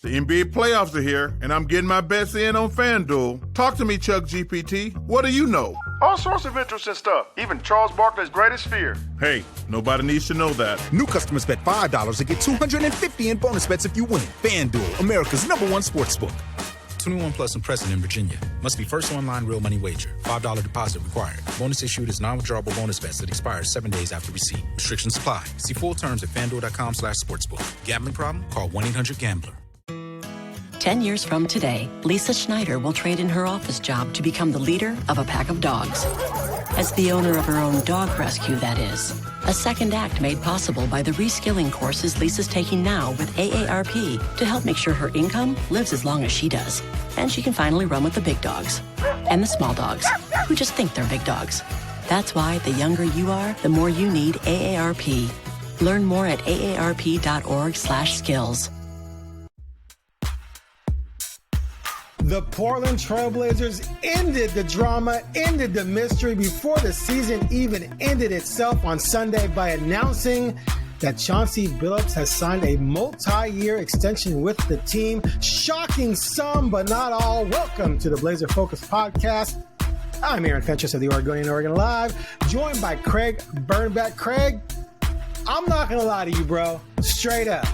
The NBA playoffs are here, and I'm getting my bets in on FanDuel. Talk to me, Chuck GPT. What do you know? All sorts of interesting stuff, even Charles Barkley's greatest fear. Hey, nobody needs to know that. New customers bet $5 to get $250 in bonus bets if you win. FanDuel, America's #1 sportsbook. 21 plus and present in Virginia. Must be first online real money wager. $5 deposit required. Bonus issued is non-withdrawable bonus bets that expires 7 days after receipt. Restrictions apply. See full terms at FanDuel.com/sportsbook. Gambling problem? Call 1-800-GAMBLER. 10 years from today, Lisa Schneider will trade in her office job to become the leader of a pack of dogs. As the owner of her own dog rescue, that is. A second act made possible by the reskilling courses Lisa's taking now with AARP to help make sure her income lives as long as she does. And she can finally run with the big dogs. And the small dogs, who just think they're big dogs. That's why the younger you are, the more you need AARP. Learn more at aarp.org/skills. The Portland Trailblazers ended the drama, ended the mystery before the season even ended itself on Sunday by announcing that Chauncey Billups has signed a multi-year extension with the team. Shocking some, but not all. Welcome to the Blazer Focus podcast. I'm Aaron Fentress of the Oregonian Oregon Live, joined by Craig Birnbach. Craig, I'm not going to lie to you, bro. Straight up.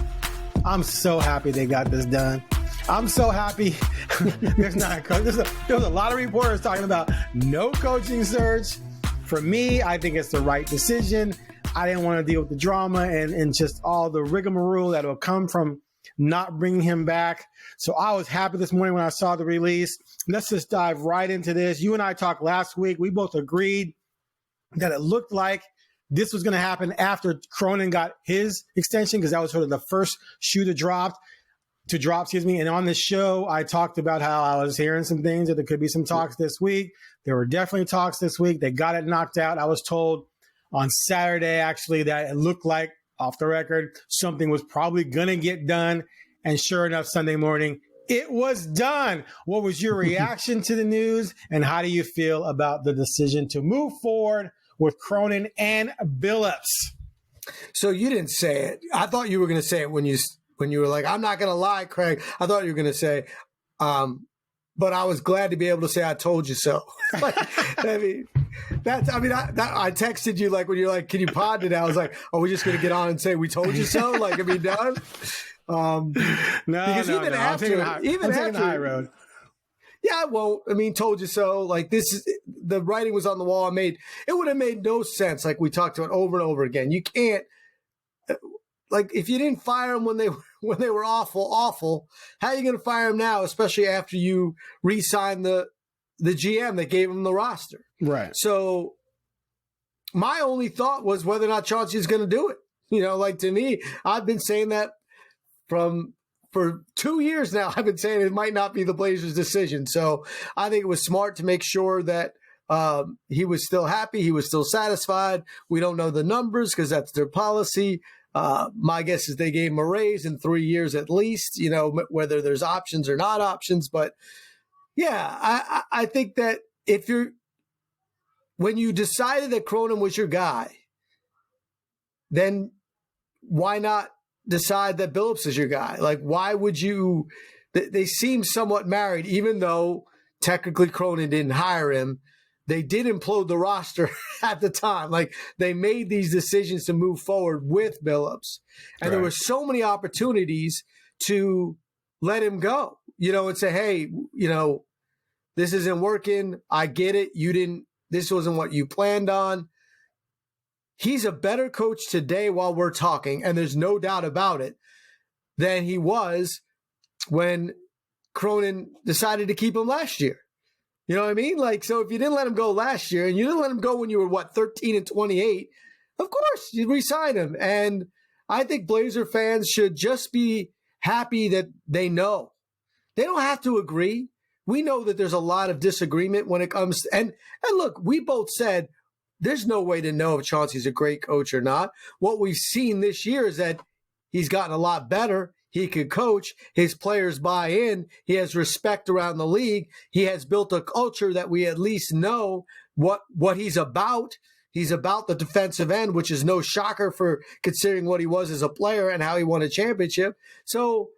I'm so happy they got this done. I'm so happy. There's a lot of reporters talking about no coaching search. For me, I think it's the right decision. I didn't want to deal with the drama and just all the rigmarole that will come from not bringing him back. So I was happy this morning when I saw the release. Let's just dive right into this. You and I talked last week. We both agreed that it looked like this was going to happen after Cronin got his extension, because that was sort of the first shoe to drop. And on the show, I talked about how I was hearing some things that there could be some talks this week. There were definitely talks this week. They got it knocked out. I was told on Saturday, actually, that it looked like, off the record, something was probably going to get done. And sure enough, Sunday morning, it was done. What was your reaction to the news? And how do you feel about the decision to move forward with Cronin and Billups? So you didn't say it. I thought you were going to say it when you were like, I'm not going to lie, Craig. I thought you were going to say, but I was glad to be able to say, I told you so. I texted you like when you're like, can you pod today? I was like, are we just going to get on and say, we told you so? Like, are we done? No. I'm taking the high road. Yeah, I won't. I mean, told you so. Like, the writing was on the wall. It would have made no sense. Like we talked about over and over again. You can't, like, if you didn't fire them when they were awful, how are you going to fire them now, especially after you re-signed the GM that gave him the roster? Right. So my only thought was whether or not Chauncey's going to do it. You know, like, to me, I've been saying that for 2 years now. I've been saying it might not be the Blazers' decision. So I think it was smart to make sure that he was still happy. He was still satisfied. We don't know the numbers because that's their policy. My guess is they gave him a raise in 3 years at least, you know, whether there's options or not options. But yeah, I think that when you decided that Cronin was your guy, then why not decide that Billups is your guy? Like, why would you? They seem somewhat married, even though technically Cronin didn't hire him. They did implode the roster at the time. Like, they made these decisions to move forward with Billups. And There were so many opportunities to let him go, you know, and say, hey, you know, this isn't working. I get it. This wasn't what you planned on. He's a better coach today while we're talking, and there's no doubt about it, than he was when Cronin decided to keep him last year. You know what I mean? Like, so if you didn't let him go last year and you didn't let him go when you were, 13 and 28, of course you re-sign him. And I think Blazer fans should just be happy that they know. They don't have to agree. We know that there's a lot of disagreement when it comes to, and look, we both said there's no way to know if Chauncey's a great coach or not. What we've seen this year is that he's gotten a lot better. He could coach. His players buy in. He has respect around the league. He has built a culture that we at least know what he's about. He's about the defensive end, which is no shocker for considering what he was as a player and how he won a championship. So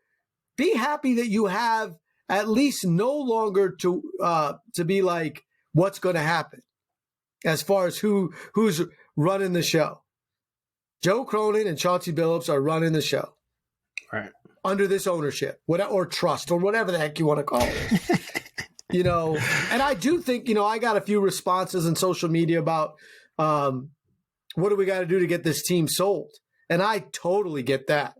be happy that you have at least no longer to be like, what's going to happen as far as who's running the show. Joe Cronin and Chauncey Billups are running the show. Right. Under this ownership, or trust, or whatever the heck you want to call it. And I do think, I got a few responses on social media about what do we got to do to get this team sold? And I totally get that.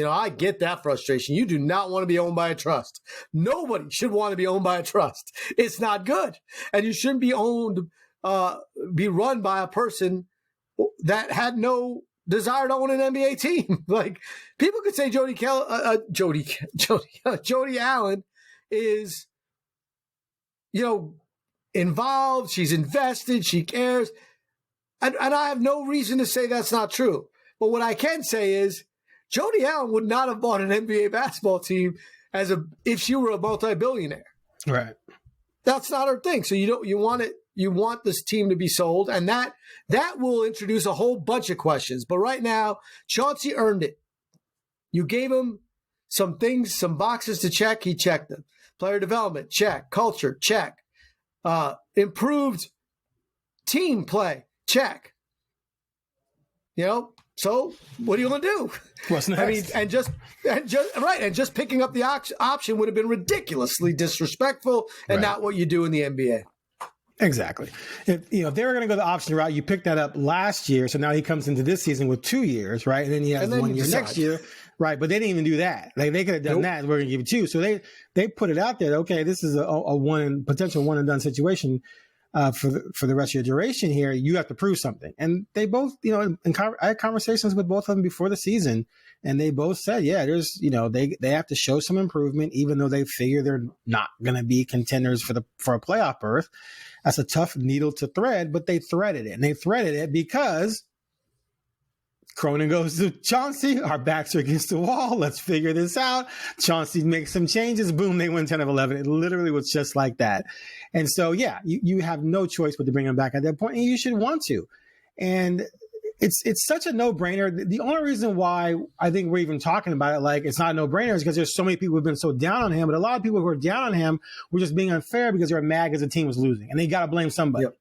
I get that frustration. You do not want to be owned by a trust. Nobody should want to be owned by a trust. It's not good. And you shouldn't be be run by a person that had no desire to own an NBA team. Like, people could say Jody Allen is, involved. She's invested. She cares. And I have no reason to say that's not true. But what I can say is Jody Allen would not have bought an NBA basketball team if she were a multi-billionaire. Right. That's not her thing. So you want this team to be sold, and that will introduce a whole bunch of questions. But right now, Chauncey earned it. You gave him some things, some boxes to check. He checked them. Player development, check. Culture, check. Improved team play, check. So what are you going to do? What's next? I mean, and just picking up the option would have been ridiculously disrespectful and not what you do in the NBA. Exactly. If they were going to go the option route, you picked that up last year. So now he comes into this season with 2 years, right? And then he has 1 year next year, right? But they didn't even do that. Like, they could have done that, and we're going to give you 2. So they put it out there. Okay, this is a potential one and done situation for the rest of your duration here. You have to prove something. And they both, I had conversations with both of them before the season, and they both said, there's, they have to show some improvement, even though they figure they're not going to be contenders for a playoff berth. That's a tough needle to thread, but they threaded it. And they threaded it because Cronin goes to Chauncey. Our backs are against the wall. Let's figure this out. Chauncey makes some changes. Boom, they win 10 of 11. It literally was just like that. And so, you have no choice but to bring him back at that point, and you should want to. And it's such a no-brainer. The only reason why I think we're even talking about it like it's not a no-brainer is because there's so many people who've been so down on him. But a lot of people who are down on him were just being unfair because they were mad because the team was losing. And they got to blame somebody. Yep.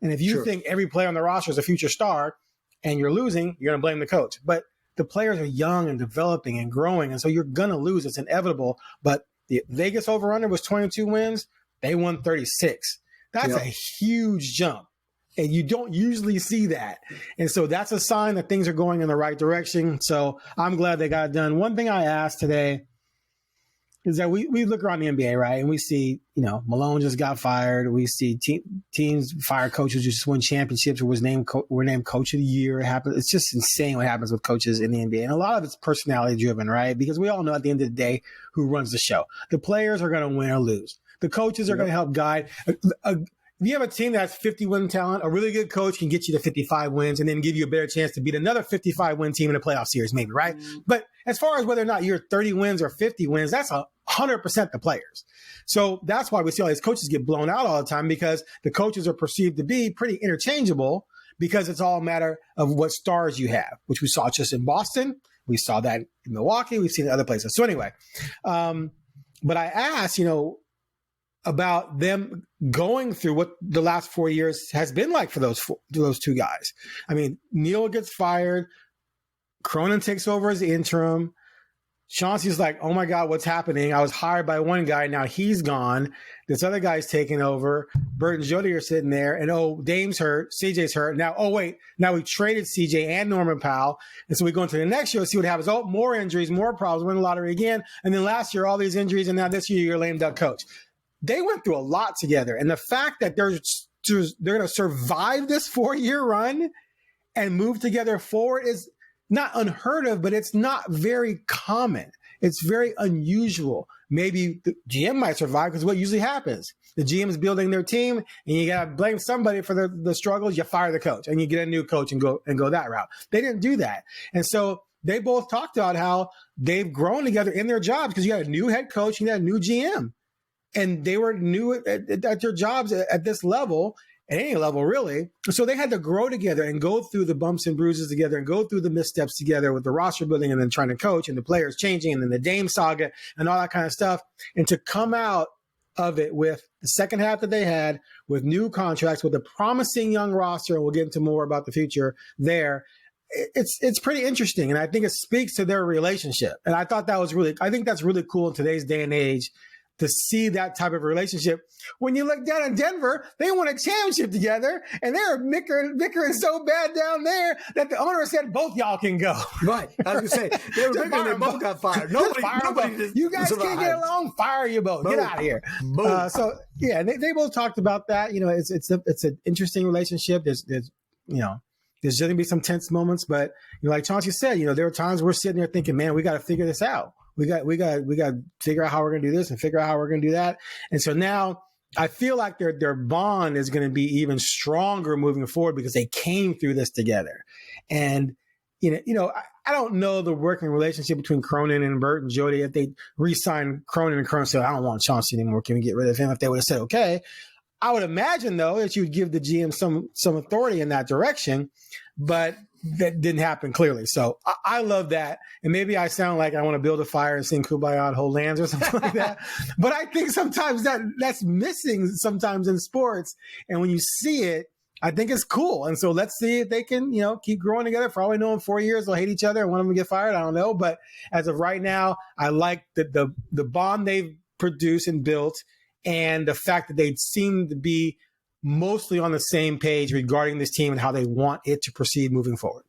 And if you think every player on the roster is a future star and you're losing, you're going to blame the coach. But the players are young and developing and growing, and so you're going to lose. It's inevitable. But the Vegas over-under was 22 wins. They won 36. That's a huge jump. And you don't usually see that. And so that's a sign that things are going in the right direction. So I'm glad they got it done. One thing I asked today is that we look around the NBA, right? And we see, Malone just got fired. We see teams fire coaches who just won championships or were named coach of the year. It's just insane what happens with coaches in the NBA. And a lot of it's personality driven, right? Because we all know at the end of the day who runs the show. The players are going to win or lose. The coaches are going to help guide. If you have a team that has 50-win talent, a really good coach can get you to 55 wins and then give you a better chance to beat another 55-win team in a playoff series, maybe, right? Mm-hmm. But as far as whether or not you're 30 wins or 50 wins, that's 100% the players. So that's why we see all these coaches get blown out all the time, because the coaches are perceived to be pretty interchangeable because it's all a matter of what stars you have, which we saw just in Boston. We saw that in Milwaukee. We've seen it in other places. So anyway, but I asked, about them going through what the last 4 years has been like for those two guys. I mean, Neal gets fired. Cronin takes over as interim. Chauncey's like, oh my God, what's happening? I was hired by one guy. Now he's gone. This other guy's taking over. Bert and Jody are sitting there, and Dame's hurt. CJ's hurt. Now we traded CJ and Norman Powell. And so we go into the next year, see what happens. More injuries, more problems, win the lottery again. And then last year, all these injuries. And now this year, you're a lame duck coach. They went through a lot together. And the fact that they're going to survive this 4-year run and move together forward is not unheard of, but it's not very common. It's very unusual. Maybe the GM might survive because what usually happens, the GM is building their team and you got to blame somebody for the struggles. You fire the coach and you get a new coach and go that route. They didn't do that. And so they both talked about how they've grown together in their jobs because you had a new head coach and you had a new GM. And they were new at their jobs at this level, at any level, really. So they had to grow together and go through the bumps and bruises together and go through the missteps together with the roster building and then trying to coach and the players changing and then the Dame saga and all that kind of stuff. And to come out of it with the second half that they had with new contracts, with a promising young roster, and we'll get into more about the future there. It's pretty interesting. And I think it speaks to their relationship. And I thought I think that's really cool in today's day and age to see that type of relationship. When you look down in Denver, they won a championship together, and they were bickering so bad down there that the owner said, both y'all can go. Right. I was going to say, they were bickering and they both got fired. Nobody you guys can't get along, fire you both. Get out of here. So, yeah, they both talked about that. You know, it's an interesting relationship. There's going to be some tense moments, but like Chauncey said, there are times we're sitting there thinking, man, we got to figure this out. We got to figure out how we're going to do this and figure out how we're going to do that. And so now I feel like their bond is going to be even stronger moving forward because they came through this together. And, I don't know the working relationship between Cronin and Bert and Jody. If they re-signed Cronin and Cronin said, I don't want Chauncey anymore, can we get rid of him? If they would have said, okay. I would imagine, though, that you'd give the GM some authority in that direction, but that didn't happen clearly. So I love that. And maybe I sound like I want to build a fire and sing Kumbaya and hold hands or something like that. But I think sometimes that's missing sometimes in sports. And when you see it, I think it's cool. And so let's see if they can, keep growing together. For all we know, in 4 years, they'll hate each other and one of them get fired. I don't know. But as of right now, I like the bond they've produced and built, and the fact that they seem to be mostly on the same page regarding this team and how they want it to proceed moving forward.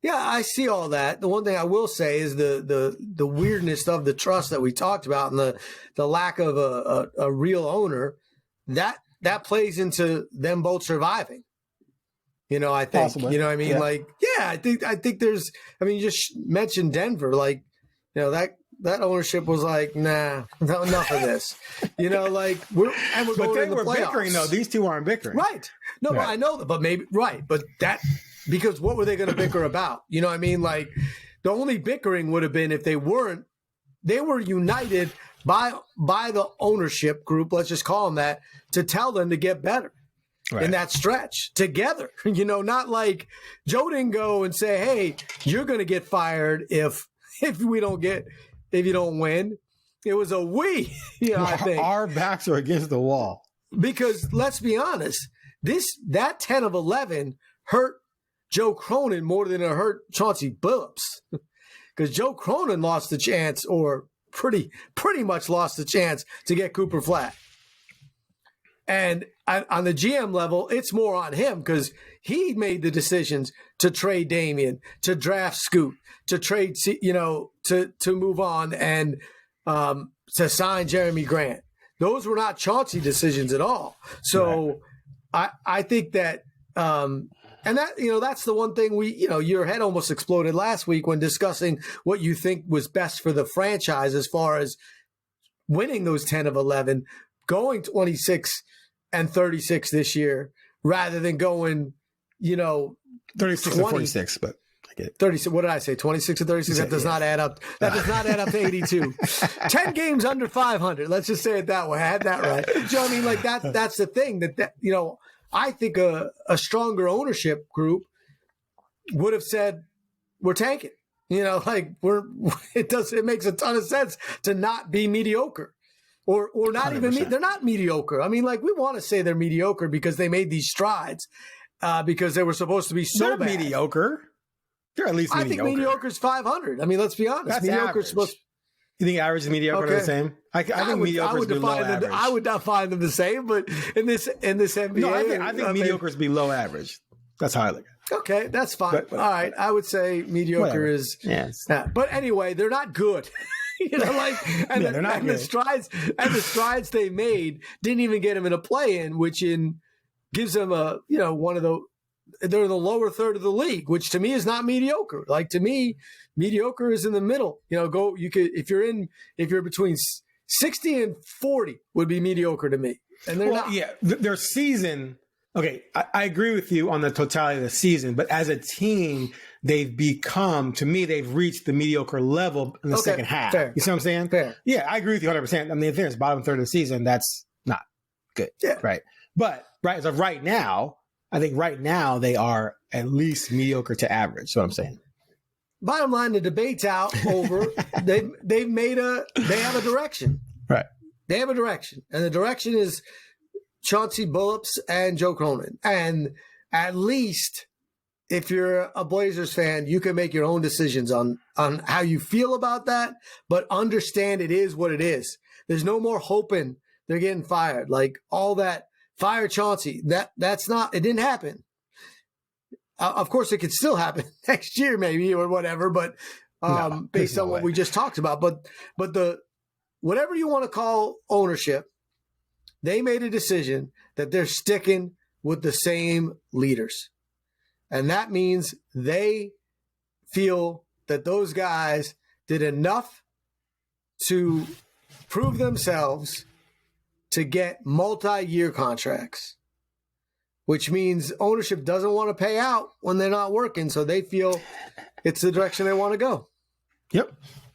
Yeah, I see all that. The one thing I will say is the weirdness of the trust that we talked about and the lack of a real owner, that plays into them both surviving. I think, Possibly. You know what I mean? Yeah. Like, yeah, I think there's, you just mentioned Denver, like, that ownership was like, nah, enough of this. We're but going they in the were playoffs. bickering, though. These two aren't bickering. Right. No, right. But I know that, but maybe, right. But because what were they going to bicker about? You know what I mean? Like, the only bickering would have been if they were united by the ownership group, let's just call them that, to tell them to get better. Right. In that stretch together, not like Joe didn't go and say, hey, you're going to get fired if you don't win. It was a we, I think. Our backs are against the wall. Because let's be honest, that 10 of 11 hurt Joe Cronin more than it hurt Chauncey Billups. Because Joe Cronin lost the chance, or pretty much lost the chance to get Cooper Flag. And on the GM level, it's more on him because he made the decisions to trade Damian, to draft Scoot, to trade, to move on and to sign Jeremy Grant. Those were not Chauncey decisions at all. So right. I think that, and that, that's the one thing your head almost exploded last week when discussing what you think was best for the franchise as far as winning those 10 of 11, going 26 and 36 this year, rather than going, 36 and 46, but I get it. 36. What did I say? 26 and 36. That does not add up. That does not add up to 82. 10 games under 500. Let's just say it that way. I had that right. You know what I mean? Like that's the thing that I think a stronger ownership group would have said, we're tanking. It makes a ton of sense to not be mediocre. Or not 100%. Even they're not mediocre. We want to say they're mediocre because they made these strides because they were supposed to be so bad. Mediocre. They're at least mediocre. I think mediocre is 500. Let's be honest. That's mediocre is supposed. You think average and mediocre are the same? I think mediocre is below average. I would not find them the same, but in this NBA, no, I think mediocre is below average. That's how I look at it. Okay, that's fine. But, all right, I would say mediocre whatever. Is. Yes. But anyway, they're not good. The strides they made didn't even get them in a play-in, which gives them they're in the lower third of the league, which to me is not mediocre. Like to me, mediocre is in the middle. If you're between 60 and 40 would be mediocre to me. And they're not. Yeah, their season. Okay, I agree with you on the totality of the season, but as a team, they've reached the mediocre level in the second half. Fair. You see what I'm saying? Fair. Yeah, I agree with you 100%. In fairness, bottom third of the season, that's not good. Yeah. Right. But as of right now, I think right now they are at least mediocre to average. That's what I'm saying. Bottom line, the debate's out over. They have a direction. Right. They have a direction. And the direction is Chauncey Billups and Joe Cronin. And at least if you're a Blazers fan, you can make your own decisions on how you feel about that, but understand it is what it is. There's no more hoping they're getting fired. Like all that, fire Chauncey, that's not, it didn't happen. Of course, it could still happen next year maybe or whatever, but based on what we just talked about. But the whatever you want to call ownership, they made a decision that they're sticking with the same leaders. And that means they feel that those guys did enough to prove themselves to get multi-year contracts, which means ownership doesn't want to pay out when they're not working. So they feel it's the direction they want to go. Yep,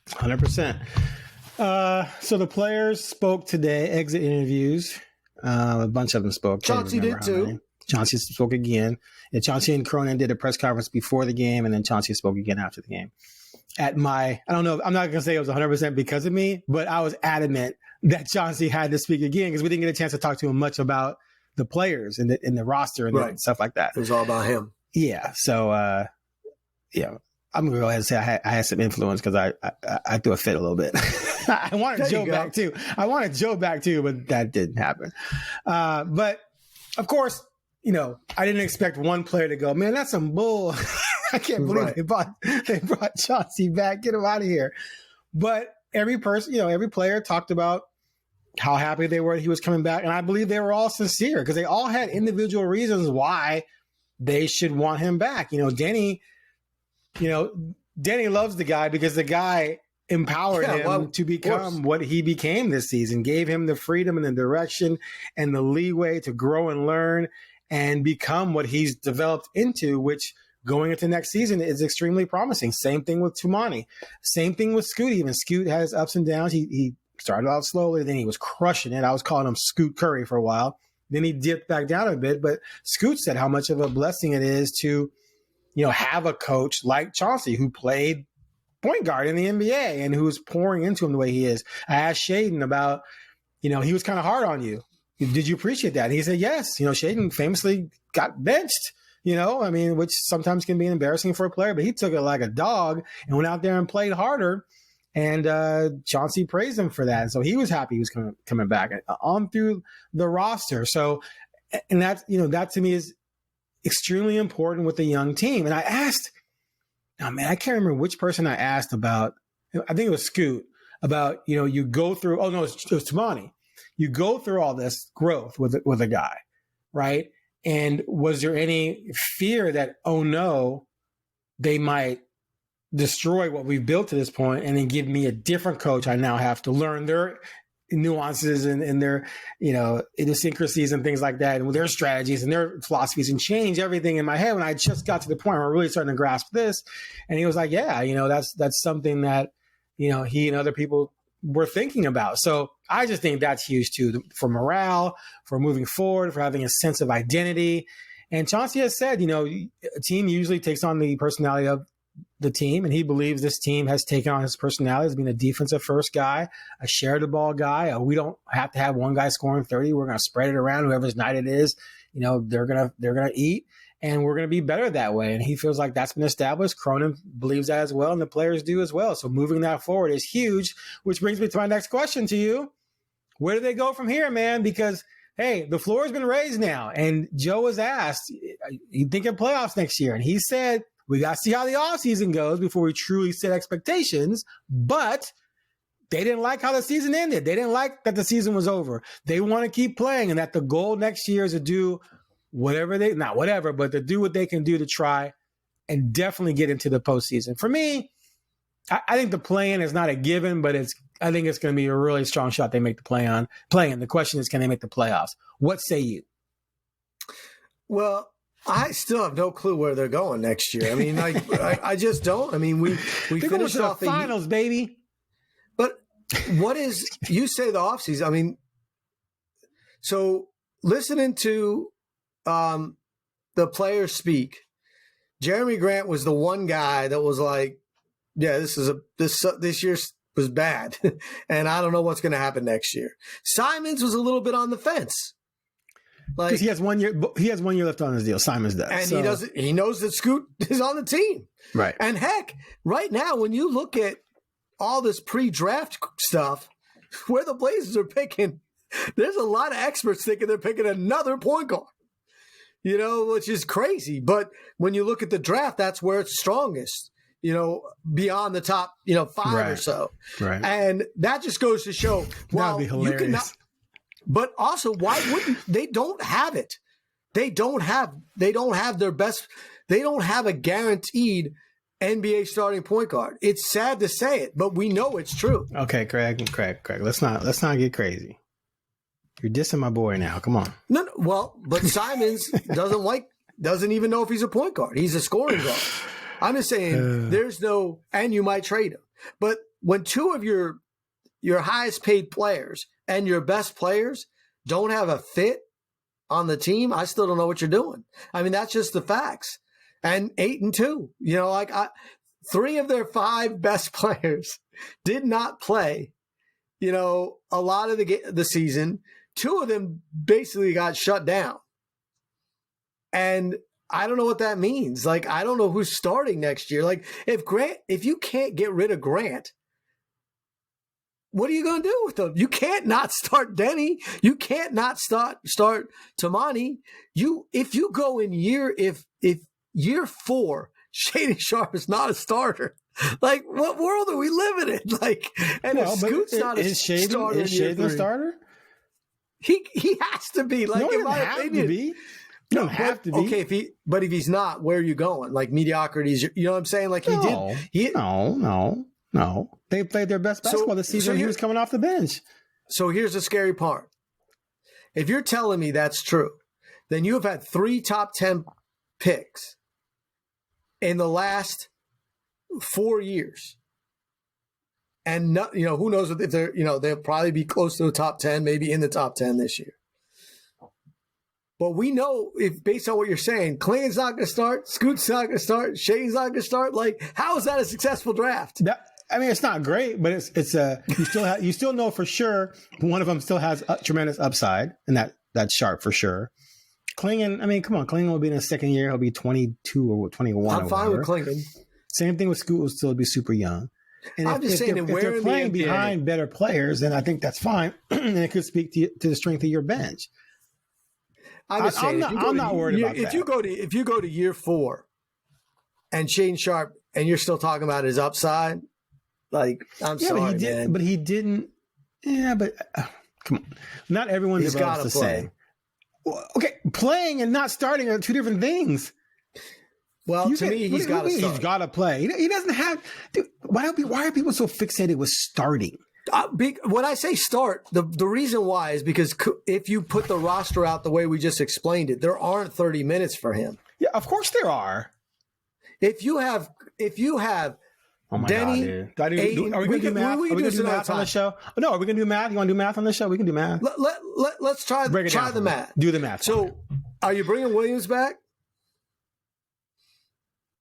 100%. So the players spoke today, exit interviews. A bunch of them spoke. Chauncey did too. Chauncey spoke again. Yeah, Chauncey and Cronin did a press conference before the game, and then Chauncey spoke again after the game. I don't know, I'm not going to say it was 100% because of me, but I was adamant that Chauncey had to speak again because we didn't get a chance to talk to him much about the players and the roster and stuff like that. It was all about him. Yeah. So, I'm going to go ahead and say I had some influence because I threw a fit a little bit. I wanted Joe back too. But that didn't happen. But of course, I didn't expect one player to go, man, that's some bull. I can't believe they brought Chauncey back. Get him out of here. But every person, every player talked about how happy they were he was coming back. And I believe they were all sincere because they all had individual reasons why they should want him back. Denny loves the guy because the guy empowered him to become what he became this season, gave him the freedom and the direction and the leeway to grow and learn and become what he's developed into, which going into next season is extremely promising. Same thing with Tumani. Same thing with Scoot. Even Scoot has ups and downs. He started out slowly, then he was crushing it. I was calling him Scoot Curry for a while. Then he dipped back down a bit, but Scoot said how much of a blessing it is to, have a coach like Chauncey who played point guard in the NBA and who was pouring into him the way he is. I asked Shaden about, he was kind of hard on you. Did you appreciate that? And he said, yes. Shaden famously got benched, which sometimes can be embarrassing for a player, but he took it like a dog and went out there and played harder. And Chauncey praised him for that. And so he was happy he was coming back on through the roster. So, and that's, that to me is extremely important with a young team. And I asked, I can't remember which person I asked about. I think it was Scoot about, you go through, it was Tumani. You go through all this growth with a guy, right? And was there any fear that, oh no, they might destroy what we've built to this point and then give me a different coach? I now have to learn their nuances and their, idiosyncrasies and things like that, and their strategies and their philosophies, and change everything in my head when I just got to the point where I'm really starting to grasp this. And he was like, yeah, that's something that, he and other people were thinking about. So I just think that's huge too, for morale, for moving forward, for having a sense of identity. And Chauncey has said, a team usually takes on the personality of the team, and he believes this team has taken on his personality as being a defensive first guy, a share the ball guy. We don't have to have one guy scoring 30. We're going to spread it around. Whoever's night it is, they're going to eat, and we're going to be better that way. And he feels like that's been established. Cronin believes that as well, and the players do as well. So moving that forward is huge, which brings me to my next question to you. Where do they go from here, man? Because, hey, the floor has been raised now. And Joe was asked, you think of playoffs next year? And he said, we got to see how the offseason goes before we truly set expectations. But they didn't like how the season ended. They didn't like that the season was over. They want to keep playing, and that the goal next year is to do but to do what they can do to try and definitely get into the postseason. For me, I think the play-in is not a given, but I think it's going to be a really strong shot they make the play-in. The question is, can they make the playoffs? What say you? Well, I still have no clue where they're going next year. I mean, I just don't. I mean, we finished off the finals, baby. But what is, you say the offseason? I mean, so listening to the players speak, Jeremy Grant was the one guy that was like, yeah, this year was bad, and I don't know what's going to happen next year. Simons was a little bit on the fence. Because he has 1 year. He has 1 year left on his deal. Simons does, and he knows that Scoot is on the team, right? And heck, right now, when you look at all this pre-draft stuff, where the Blazers are picking, there's a lot of experts thinking they're picking another point guard. Which is crazy. But when you look at the draft, that's where it's strongest. Beyond the top, 5 or so, right? And that just goes to show. That'd be hilarious. You cannot. But also, why wouldn't they? Don't have it. They don't have their best. They don't have a guaranteed NBA starting point guard. It's sad to say it, but we know it's true. Okay, Craig. Let's not get crazy. You're dissing my boy now. Come on. No, well, but Simons doesn't even know if he's a point guard. He's a scoring guard. I'm just saying there's no, and you might trade him. But when two of your highest paid players and your best players don't have a fit on the team, I still don't know what you're doing. I mean, that's just the facts. And 8-2, 3 of their 5 best players did not play, a lot of the season. 2 of them basically got shut down. And I don't know what that means. Like, I don't know who's starting next year. Like, if you can't get rid of Grant, what are you going to do with them? You can't not start Denny. You can't not start Tamani. If you go in if year 4, Shaedon Sharpe is not a starter. Like, what world are we living in? Like, and if Scoot's not a starter, is Shaedon a starter? He has to be. Like, no, he doesn't have to be. You don't have to be. Okay, if he's not, where are you going? Like, mediocrity is, you know what I'm saying? Like, No. They played their best basketball this season. He was coming off the bench. So here's the scary part. If you're telling me that's true, then you have had 3 top 10 picks in the last 4 years. And who knows if they're, they'll probably be close to the top 10, maybe in the top 10 this year. But we know, if based on what you're saying, Clinton's not going to start, Scoot's not going to start, Shane's not going to start. Like, how is that a successful draft? It's not great, but you still know for sure one of them still has a tremendous upside, and that's Sharp for sure. Clinton, come on, Clinton will be in his second year. He'll be 22 or 21. I'm fine with Clinton. Same thing with Scoot, will still be super young. And I'm just saying, if they're playing behind better players, then I think that's fine, and it could speak to the strength of your bench. I'm not worried about that. If you go to year 4 and Shaedon Sharpe and you're still talking about his upside, like, I'm sorry, man. But he didn't. Yeah, but come on. Not everyone develops the same. Well, okay, playing and not starting are 2 different things. Well, to me, he's got to start. He's got to play. He doesn't have. Dude, why are people so fixated with starting? When I say start, the reason why is because if you put the roster out the way we just explained it, there aren't 30 minutes for him. Yeah, of course there are. If you have oh my Denny, God, dude. Are we going to do math? Are we going to do math on the show? No, are we going to do math? You want to do math on the show? We can do math. Let's try the math. Do the math. So, are you bringing Williams back?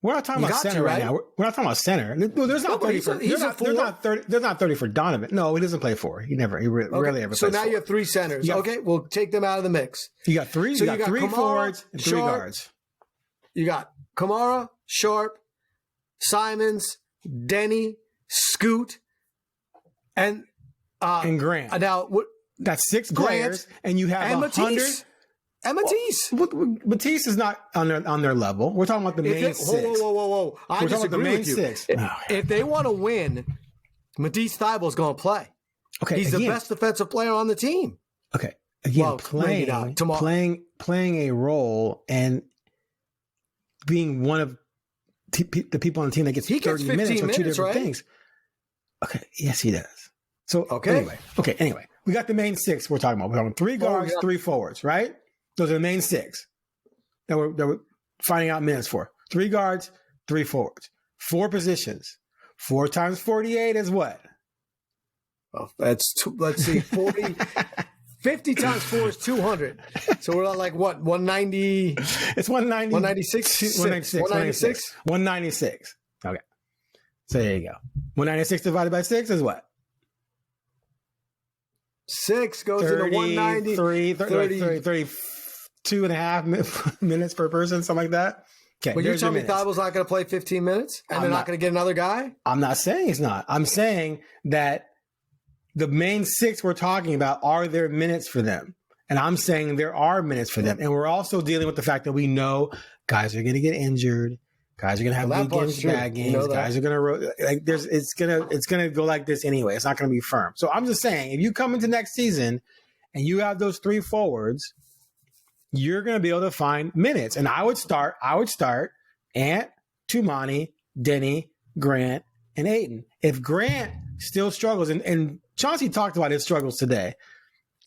We're not talking about center right now. We're not talking about center. There's not 30 for. There's not 30 for Donovan. No, he doesn't play 4. He rarely ever plays 4. So now you have 3 centers. Okay, we'll take them out of the mix. You got 3. So you got 3 Kamara, forwards and 3 guards. You got Kamara, Sharpe, Simons, Denny, Scoot, and Grant. Now that's 6 players, and you have 100. And Matisse. Matisse is not on their level. We're talking about the main 6. Whoa. I disagree with you. 6. If they want to win, Matisse Thybulle's going to play. Okay, he's the best defensive player on the team. Okay, again, playing a role and being one of the people on the team that gets 30 minutes are 2 different things. Okay, yes, he does. So anyway, we got the main 6 we're talking about. We're talking 3 guards, 3 forwards, right? Those are the main 6 that we're finding out minutes for. 3 guards, 3 forwards. 4 positions. 4 times 48 is what? Well, let's see, 40. 50 times 4 is 200. So we're at like what, 190? It's 190. 196? 196. 196. Okay. So there you go. 196 divided by 6 is what? 6 goes into 190. 32 and a half minutes per person, something like that. Okay. But you're telling me Thibault's not going to play 15 minutes and they're not going to get another guy? I'm not saying he's not. I'm saying that the main 6 we're talking about, are there minutes for them? And I'm saying there are minutes for them. And we're also dealing with the fact that we know guys are going to get injured. Guys are going to have good games, bad games. Guys are going to like. It's going to go like this anyway. It's not going to be firm. So I'm just saying, if you come into next season and you have those 3 forwards, you're going to be able to find minutes. And I would start Ant, Tumani, Denny, Grant, and Ayton. If Grant still struggles, and Chauncey talked about his struggles today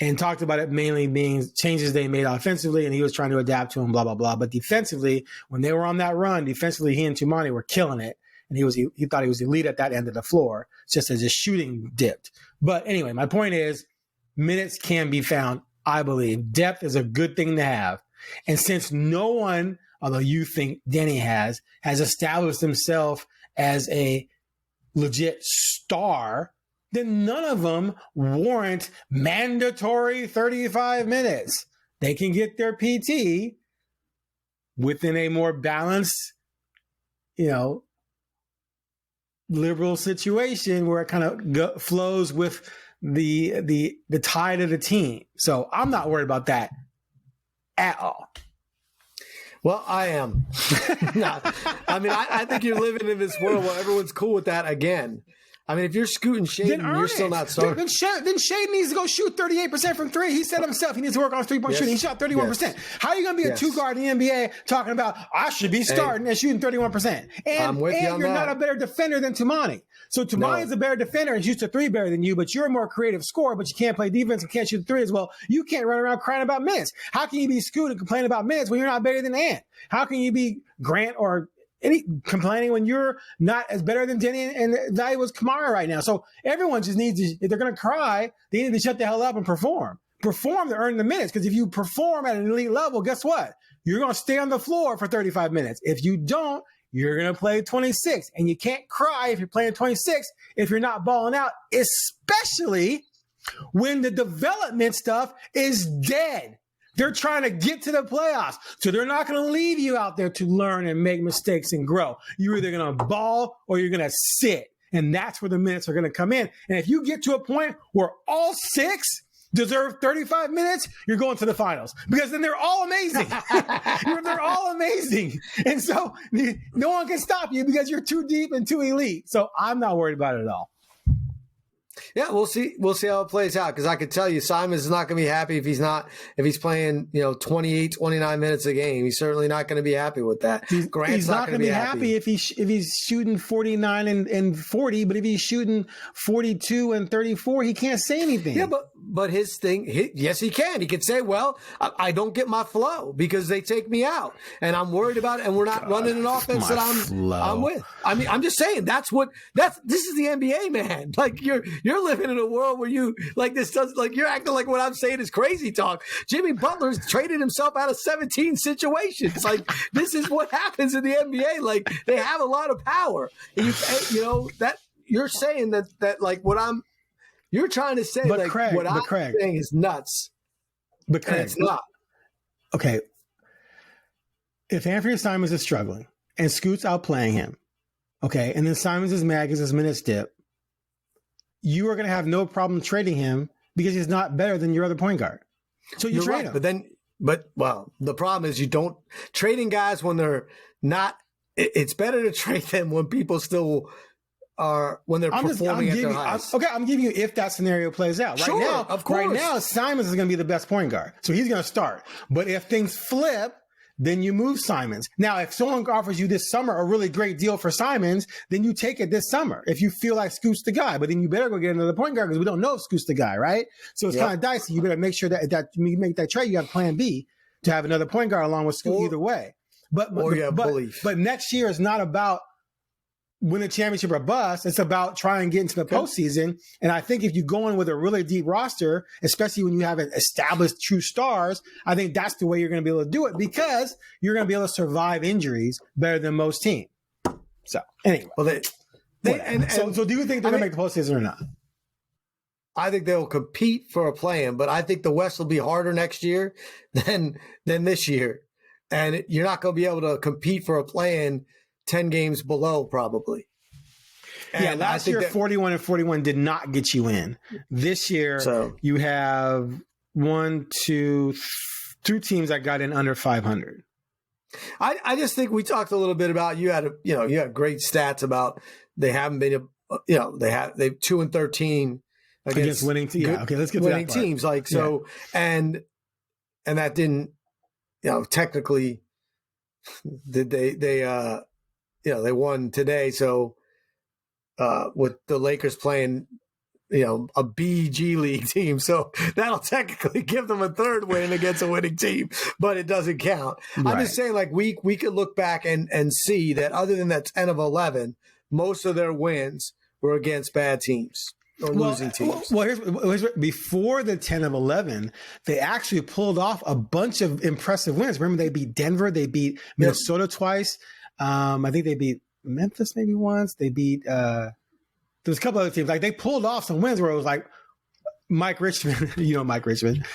and talked about it mainly being changes they made offensively, and he was trying to adapt to them, blah, blah, blah. But defensively, when they were on that run, defensively, he and Tumani were killing it. And he thought he was elite at that end of the floor, just as his shooting dipped. But anyway, my point is, minutes can be found, I believe. Depth is a good thing to have. And since no one, although you think Denny has established himself as a legit star, then none of them warrant mandatory 35 minutes. They can get their PT within a more balanced, liberal situation where it kind of flows with the tide of the team. So I'm not worried about that at all. Well, I am. No, I mean, I think you're living in this world where everyone's cool with that again. I mean, if you're scooting Shaden, you're still not starting. Then Shaden needs to go shoot 38% from 3. He said himself he needs to work on his 3-point shooting. He shot 31%. Yes. How are you going to be a 2-guard in the NBA talking about, I should be starting and shooting 31%? And you're not a better defender than Tumani. So Tumani's a better defender and shoots a 3 better than you, but you're a more creative scorer, but you can't play defense and can't shoot a 3 as well. You can't run around crying about minutes. How can you be Scoot and complain about minutes when you're not better than Ant? How can you be Grant or complaining when you're not as better than Denny and valuable as Kamara right now? So everyone just needs to, if they're going to cry, they need to shut the hell up and perform to earn the minutes. Because if you perform at an elite level, guess what? You're going to stay on the floor for 35 minutes. If you don't, you're going to play 26. And you can't cry if you're playing 26 if you're not balling out, especially when the development stuff is dead. They're trying to get to the playoffs. So they're not going to leave you out there to learn and make mistakes and grow. You're either going to ball or you're going to sit. And that's where the minutes are going to come in. And if you get to a point where all 6 deserve 35 minutes, you're going to the finals. Because then they're all amazing. They're all amazing. And so no one can stop you because you're too deep and too elite. So I'm not worried about it at all. Yeah, we'll see. We'll see how it plays out. Because I could tell you, Simons is not going to be happy if he's playing 28, 29 minutes a game. He's certainly not going to be happy with that. Grant's not going to be happy if he's shooting 49 and 40. But if he's shooting 42 and 34, he can't say anything. Yeah, but his thing, yes, he can. He could say, "Well, I don't get my flow because they take me out, and I'm worried about it, and we're not running an offense that I'm with." I mean, I'm just saying this is the NBA, man. Like you're living in a world where you're acting like what I'm saying is crazy talk. Jimmy Butler's traded himself out of 17 situations. Like this is what happens in the NBA. Like they have a lot of power. And that you're saying that like what you're trying to say, but like Craig, what I'm saying is nuts. But Craig, it's not. Okay. If Anthony Simons is struggling and Scoot's outplaying him, okay, and then Simons is mad because his minutes dip, you are going to have no problem trading him because he's not better than your other point guard. So you trade him. But the problem is you don't trading guys when they're not. It's better to trade them when people still are when they're performing at their highest. I'm giving you if that scenario plays out. Sure, right now, of course. Right now, Simons is going to be the best point guard, so he's going to start. But if things flip, then you move Simons. Now, if someone offers you this summer a really great deal for Simons, then you take it this summer if you feel like Scoot's the guy. But then you better go get another point guard because we don't know if Scoot's the guy, right? So it's kind of dicey. You better make sure that you make that trade, you have plan B to have another point guard along with Scoot either way. But next year is not about win a championship or bust. It's about trying to get into the postseason. And I think if you go in with a really deep roster, especially when you have established true stars, I think that's the way you're going to be able to do it because you're going to be able to survive injuries better than most teams. So anyway, well, so do you think they're going to make the postseason or not? I think they'll compete for a play-in, but I think the West will be harder next year than this year. And you're not going to be able to compete for a play-in 10 games below, probably. And last year, 41-41 did not get you in. This year, you have two teams that got in under 500. I just think we talked a little bit about you had great stats about they haven't been they've 2-13 against winning teams. Yeah, okay, let's get to winning teams and that didn't technically they won today. So with the Lakers playing a BG League team, so that'll technically give them a third win against a winning team, but it doesn't count. Right. I'm just saying, like we could look back and see that other than that 10 of 11, most of their wins were against bad teams. Or losing teams. Well, here's before the 10 of 11, they actually pulled off a bunch of impressive wins. Remember, they beat Denver, they beat Minnesota twice. I think they beat Memphis maybe once. They beat there was a couple other teams. Like they pulled off some wins where it was like Mike Richmond. Mike Richmond.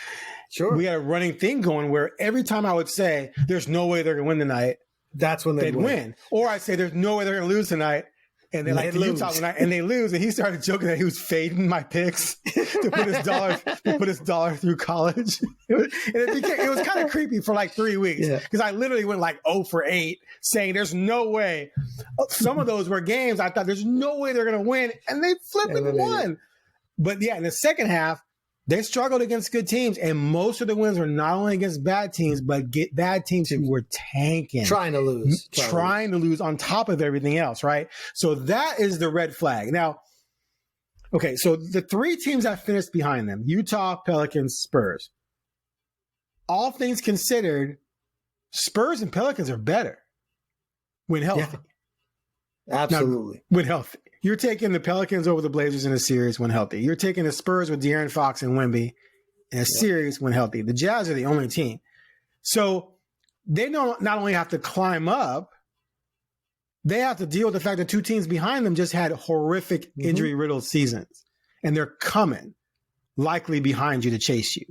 Sure, we had a running thing going where every time I would say, "There's no way they're going to win tonight," that's when they'd win. Or I'd say, "There's no way they're going to lose tonight." And they like Utah tonight, and they lose. And he started joking that he was fading my picks to put his dollar through college. It was kind of creepy for like 3 weeks because I literally went like 0 for 8, saying there's no way. Some of those were games I thought there's no way they're going to win, and they flipped and won. But in the second half, they struggled against good teams, and most of the wins were not only against bad teams, but bad teams who were tanking. Trying to lose on top of everything else, right? So that is the red flag. Now, okay, so the 3 teams that finished behind them, Utah, Pelicans, Spurs. All things considered, Spurs and Pelicans are better when healthy. Yeah, absolutely. Now, when healthy. You're taking the Pelicans over the Blazers in a series when healthy. You're taking the Spurs with De'Aaron Fox and Wemby in a series when healthy. The Jazz are the only team. So they not only have to climb up, they have to deal with the fact that 2 teams behind them just had horrific injury-riddled seasons. And they're coming, likely behind you to chase you.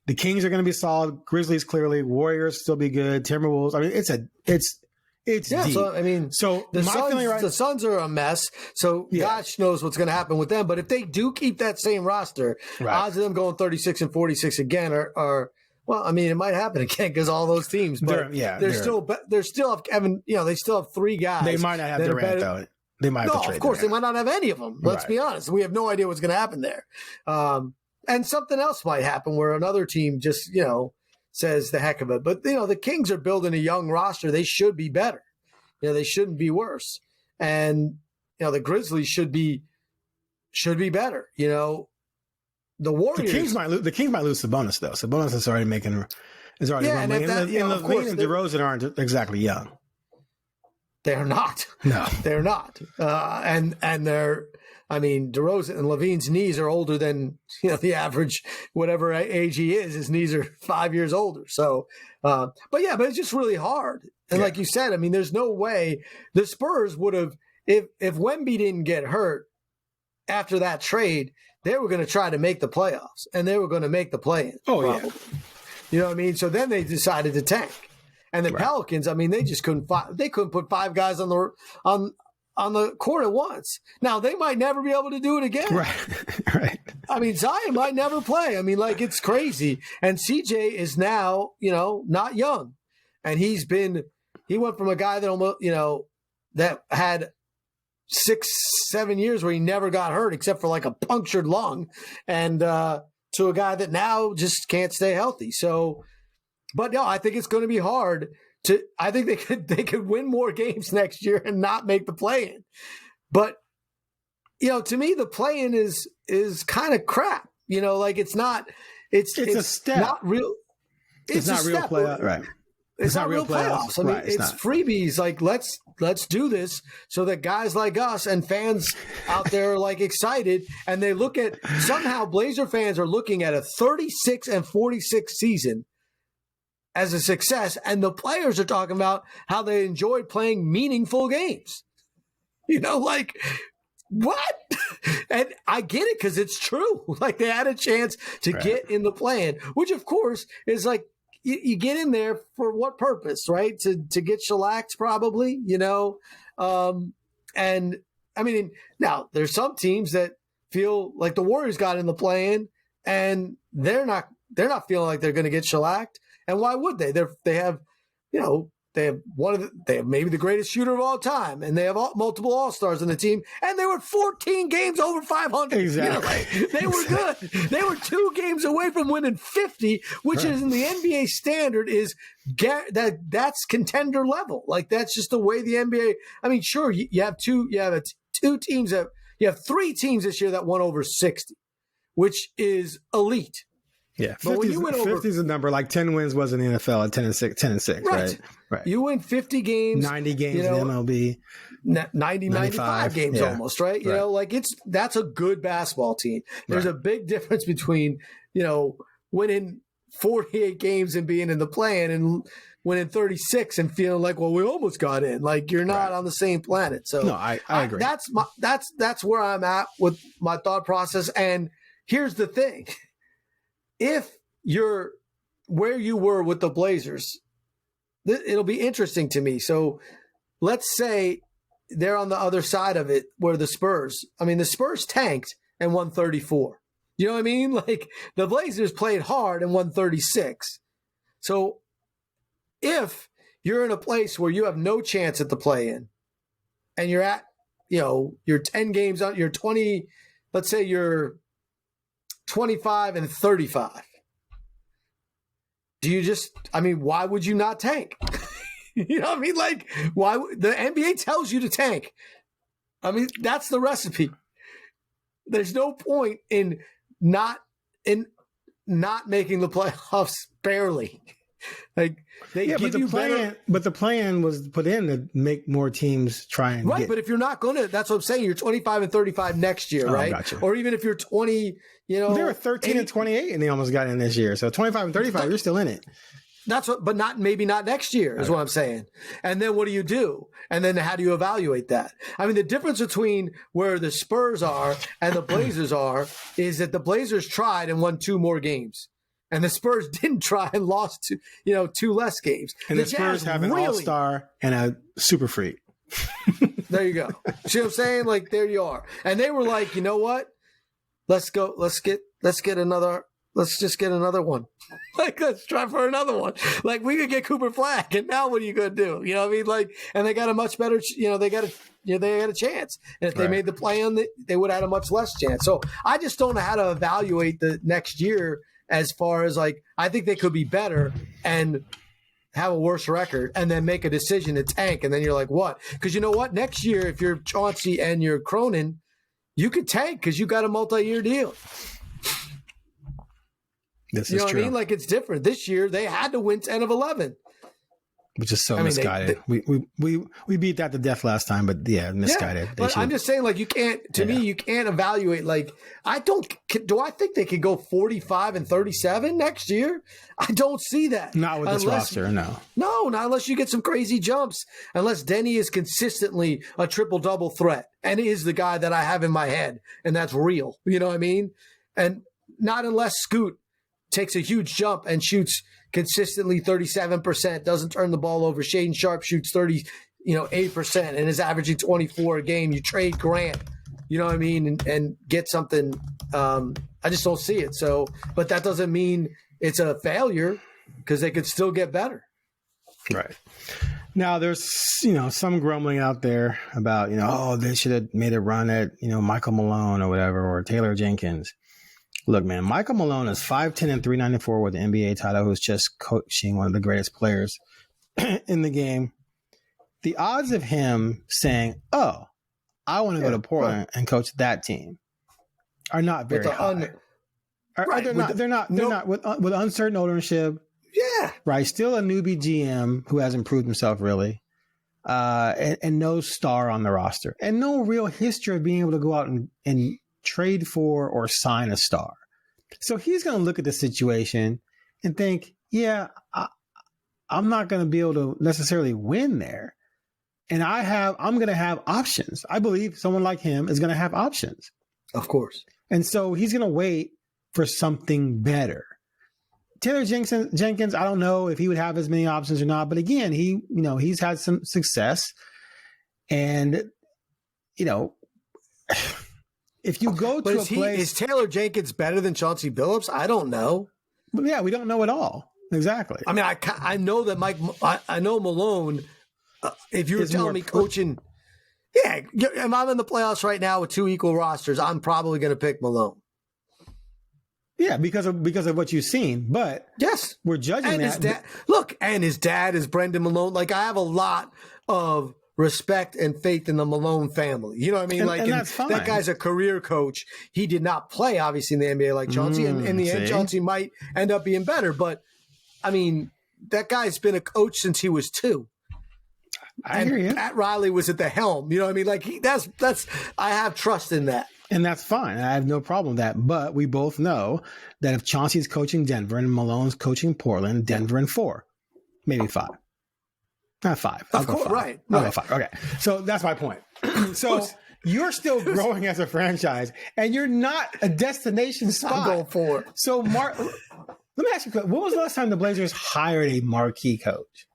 The Kings are going to be solid. Grizzlies, clearly. Warriors still be good. Timberwolves. I mean, it's deep. So the Suns are a mess. So gosh knows what's going to happen with them. But if they do keep that same roster, odds of them going 36-46 again are it might happen again because all those teams. But they still have Kevin. They still have 3 guys. They might not have Durant though. They might have to trade. Of course, they might not have any of them. Let's be honest. We have no idea what's going to happen there. And something else might happen where another team just says the heck of it. But, the Kings are building a young roster. They should be better. They shouldn't be worse. And, the Grizzlies should be better. The Warriors. The Kings might lose Sabonis, though. Sabonis is already running. And Levine and DeRozan aren't exactly young. They're not. No. They're not. And they're – DeRozan and Levine's knees are older than the average, whatever age he is. His knees are 5 years older. So, but it's just really hard. And like you said, there's no way the Spurs would have if Wemby didn't get hurt after that trade, they were going to try to make the playoffs and they were going to make the play-in. Oh probably. Yeah, you know what I mean. So then they decided to tank, and the Pelicans. they just couldn't. They couldn't put 5 guys on the court at once. Now, they might never be able to do it again. Right. Zion might never play. It's crazy. And CJ is now, not young. And he went from a guy that almost, that had 6-7 years where he never got hurt except for like a punctured lung, and to a guy that now just can't stay healthy. So, but no, I think it's going to be hard. I think they could win more games next year and not make the play-in. But, to me, the play-in is kind of crap. It's not – it's a step. Not real. It's not real play-out, right. It's not real playoffs. I mean, Right, it's freebies. Like, let's do this so that guys like us and fans out there are like excited, and they look at somehow Blazer fans are looking at a 36-46 season as a success, and the players are talking about how they enjoyed playing meaningful games. You know, like, what? And I get it because it's true. Like, they had a chance to get in the play-in, which of course is like, you get in there for what purpose, right? To get shellacked, probably, you know? And I mean, now there's some teams that feel like the Warriors got in the play-in and they're not feeling like they're going to get shellacked. And why would they? They have maybe the greatest shooter of all time, and they have multiple All-Stars on the team, and they were 14 games over 500. Exactly. You know, they were good. They were 2 games away from winning 50, which is in the NBA standard is that's contender level. Like, that's just the way the NBA. I mean, sure, you have 3 teams this year that won over 60, which is elite. Yeah, but when you went over 50 is a number. Like 10 wins was in the NFL at 10-6, right? Right. You win 50 games, 90 games in MLB, 95 games almost, right? You know, like that's a good basketball team. There's a big difference between, you know, winning 48 games and being in the play-in and winning 36 and feeling like, well, we almost got in. Like, you're not on the same planet. So no, I agree. That's where I'm at with my thought process. And here's the thing. If you're where you were with the Blazers, it'll be interesting to me. So let's say they're on the other side of it where the Spurs tanked and won 34. You know what I mean? Like, the Blazers played hard and won 36. So if you're in a place where you have no chance at the play-in and you're at, you know, you're 10 games out, you're 20, let's say you're 25 and 35. Why would you not tank? You know what I mean? Like, why? The NBA tells you to tank. I mean, that's the recipe. There's no point in not making the playoffs barely. Like, they give you better. But the plan was put in to make more teams try and right. But if you're not going to, that's what I'm saying. You're 25 and 35 next year, right? Gotcha. Or even if you're 20, you know, they were 13 and 28, and they almost got in this year. So 25 and 35, you're still in it. That's what, but maybe not next year is what I'm saying. And then what do you do? And then how do you evaluate that? I mean, the difference between where the Spurs are and the Blazers are is that the Blazers tried and won 2 more games. And the Spurs didn't try and lost 2 less games. And the Spurs have an all-star and a super freak. There you go. See what I'm saying? Like, there you are. And they were like, you know what? Let's go. Let's just get another one. Like, let's try for another one. Like, we could get Cooper Flag, and now what are you going to do? You know what I mean? Like, and they got a much better, they got a chance. And if they made the play-in, they would have had a much less chance. So I just don't know how to evaluate the next year as far as, like, I think they could be better and have a worse record and then make a decision to tank. And then you're like, what? Because you know what? Next year, if you're Chauncey and you're Cronin, you could tank because you got a multi-year deal. This you is know true. what I mean? Like, it's different. This year, they had to win 10 of 11. Which is so misguided. We beat that to death last time, but misguided. Yeah, but I'm just saying, like, you can't. To me, you can't evaluate. Like, do I think they could go 45 and 37 next year? I don't see that. Not with this roster, no. No, not unless you get some crazy jumps. Unless Denny is consistently a triple-double threat and is the guy that I have in my head, and that's real. You know what I mean? And not unless Scoot takes a huge jump and shoots consistently 37%, doesn't turn the ball over. Shaden Sharp shoots 8% and is averaging 24 a game. You trade Grant, you know what I mean, and get something. I just don't see it. So, but that doesn't mean it's a failure because they could still get better. Right. Now there's, some grumbling out there about, they should have made a run at, Michael Malone or whatever, or Taylor Jenkins. Look, man, Michael Malone is 5'10" and 394 with the NBA title, who's just coaching one of the greatest players in the game. The odds of him saying, "Oh, I want to go to Portland and coach that team," are not very high. They're not with uncertain ownership. Yeah. Right. Still a newbie GM who hasn't proved himself really. And no star on the roster. And no real history of being able to go out and trade for or sign a star. So he's going to look at the situation and think, yeah, I'm not going to be able to necessarily win there. And I'm going to have options. I believe someone like him is going to have options. Of course. And so he's going to wait for something better. Taylor Jenkins, I don't know if he would have as many options or not, but again, he's had some success. And, if you go to a place... Is Taylor Jenkins better than Chauncey Billups? I don't know. Yeah, we don't know at all. Exactly. I mean, I know that I know Malone, if you were telling me coaching... Yeah, if I'm in the playoffs right now with 2 equal rosters, I'm probably going to pick Malone. Yeah, because of what you've seen. But yes, we're judging and that. His dad is Brendan Malone. Like, I have a lot of respect and faith in the Malone family. You know what I mean? And that's fine. That guy's a career coach. He did not play, obviously, in the NBA like Chauncey. And in the end, Chauncey might end up being better. But, I mean, that guy's been a coach since he was 2. I hear you. Pat Riley was at the helm. You know what I mean? Like, that's I have trust in that. And that's fine. I have no problem with that. But we both know that if Chauncey's coaching Denver and Malone's coaching Portland, Denver in 4, maybe 5. Not 5. Of course, right. I'll go 5. Okay. So that's my point. So you're still growing as a franchise, and you're not a destination spot. I'm going 4. So, let me ask you, when was the last time the Blazers hired a marquee coach?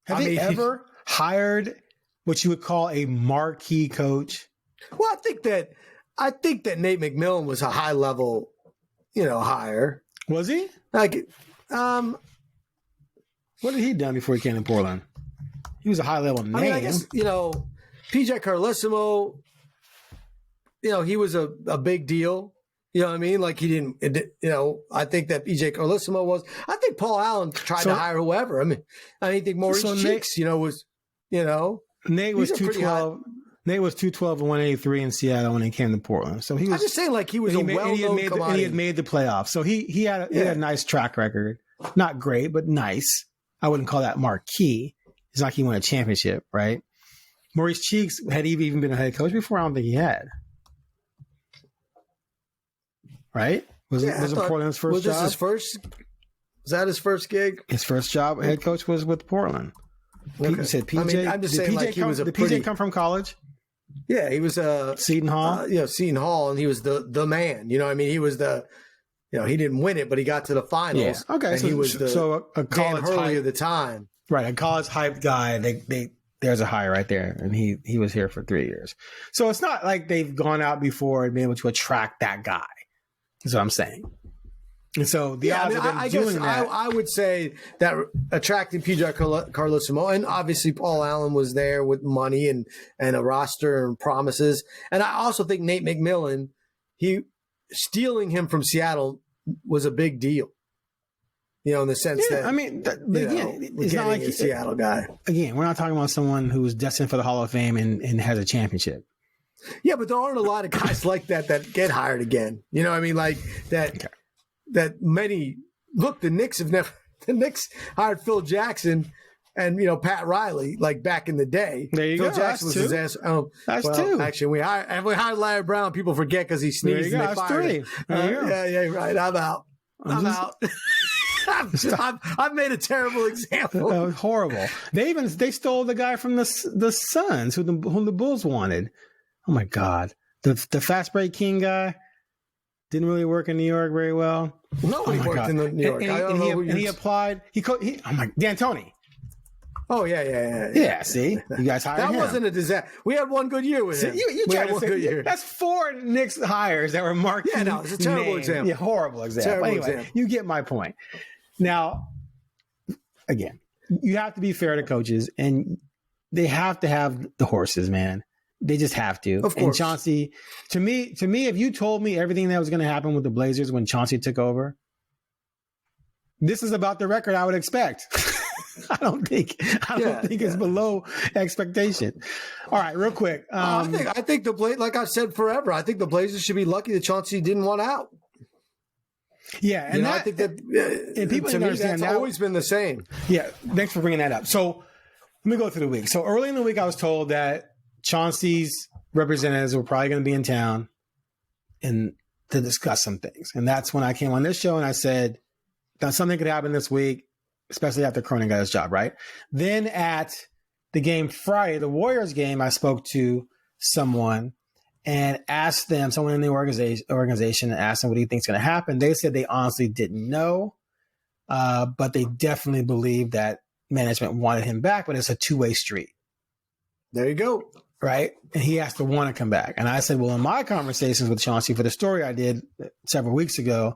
Have they ever hired what you would call a marquee coach? Well, I think that Nate McMillan was a high level, hire. Was he? Like, what had he done before he came to Portland? He was a high level name. I guess, PJ Carlesimo, he was a big deal. You know what I mean? Like, he didn't, I think that PJ Carlesimo was. I think Paul Allen tried to hire whoever. I think Maurice Cheeks, was, Nate was 212. Nate was 212 and 183 in Seattle when he came to Portland. So he was. I'm just saying, like, he was well-known commodity. And he had made the playoffs. So he had a nice track record. Not great, but nice. I wouldn't call that marquee. It's like he won a championship, right? Maurice Cheeks, had he even been a head coach before? I don't think he had. Right? Was it Portland's first job? Was that his first gig? His first job, head coach, was with Portland. Okay. You said PJ. I'm just saying, like, he was did PJ come from college? Yeah, he was Seton Hall. Seton Hall, and he was the man. You know what I mean? He was the. He didn't win it, but he got to the finals. Yeah. Okay, and so he was a college Dan Hurley hype, of the time. Right, a college hype guy. There's a hire right there, and he was here for 3 years. So it's not like they've gone out before and been able to attract that guy. Is what I'm saying. And so the odds of them doing that. I would say that attracting PJ Carlesimo, and obviously Paul Allen was there with money and a roster and promises. And I also think Nate McMillan, stealing him from Seattle was a big deal. In the sense that it's not like a Seattle guy. Again, we're not talking about someone who's destined for the Hall of Fame and has a championship. Yeah, but there aren't a lot of guys like that get hired again. You know what I mean? Like that. Okay. That many look. The Knicks hired Phil Jackson and Pat Riley like back in the day. There you Phil go. Jackson was his ass. That's 2. Actually, we hired Larry Brown. People forget because he sneezed. There you and go. They That's fired 3. Him. Yeah, right. I'm out. I'm out. I've made a terrible example. Horrible. They stole the guy from the Suns whom the Bulls wanted. Oh my God, the fast break king guy didn't really work in New York very well. Nobody worked in New York. And he applied. D'Antoni. Oh yeah. Yeah, see, you guys hired him. That wasn't a disaster. We had one good year with him. You tried to say that's 4 Knicks hires that were marquee. Yeah, no, it's a terrible example. Yeah, horrible example. Anyway, you get my point. Now, again, you have to be fair to coaches, and they have to have the horses, man. They just have to. Of course. And Chauncey, to me, if you told me everything that was going to happen with the Blazers when Chauncey took over, this is about the record I would expect. I don't think it's below expectation. All right, real quick. I think the Blazers, like I've said forever, I think the Blazers should be lucky that Chauncey didn't want out. Yeah, and I think that and people to need to me, understand that's that always been the same. Yeah, thanks for bringing that up. So let me go through the week. So early in the week, I was told that Chauncey's representatives were probably going to be in town and to discuss some things. And that's when I came on this show and I said that something could happen this week, especially after Cronin got his job, right? Then at the game Friday, the Warriors game, I spoke to someone and asked them, someone in the organization, and asked them what do you think is going to happen. They said they honestly didn't know, but they definitely believe that management wanted him back, but it's a two-way street. There you go. Right? And he has to want to come back. And I said, well, in my conversations with Chauncey for the story I did several weeks ago,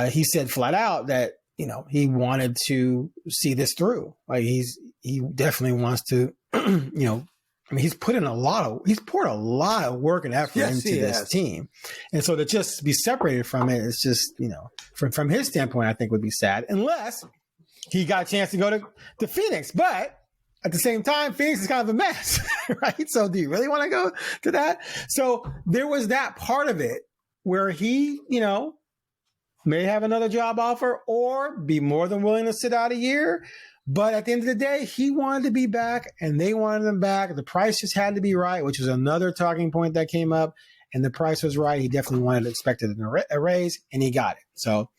he said flat out that, he wanted to see this through. Like he definitely wants to, he's poured a lot of work and effort into this team. And so to just be separated from it, it's just, from his standpoint, I think would be sad unless he got a chance to go to Phoenix. But at the same time, Phoenix is kind of a mess, right? So do you really want to go to that? So there was that part of it where he, may have another job offer or be more than willing to sit out a year. But at the end of the day, he wanted to be back and they wanted him back. The price just had to be right, which was another talking point that came up. And the price was right. He definitely expected a raise and he got it. So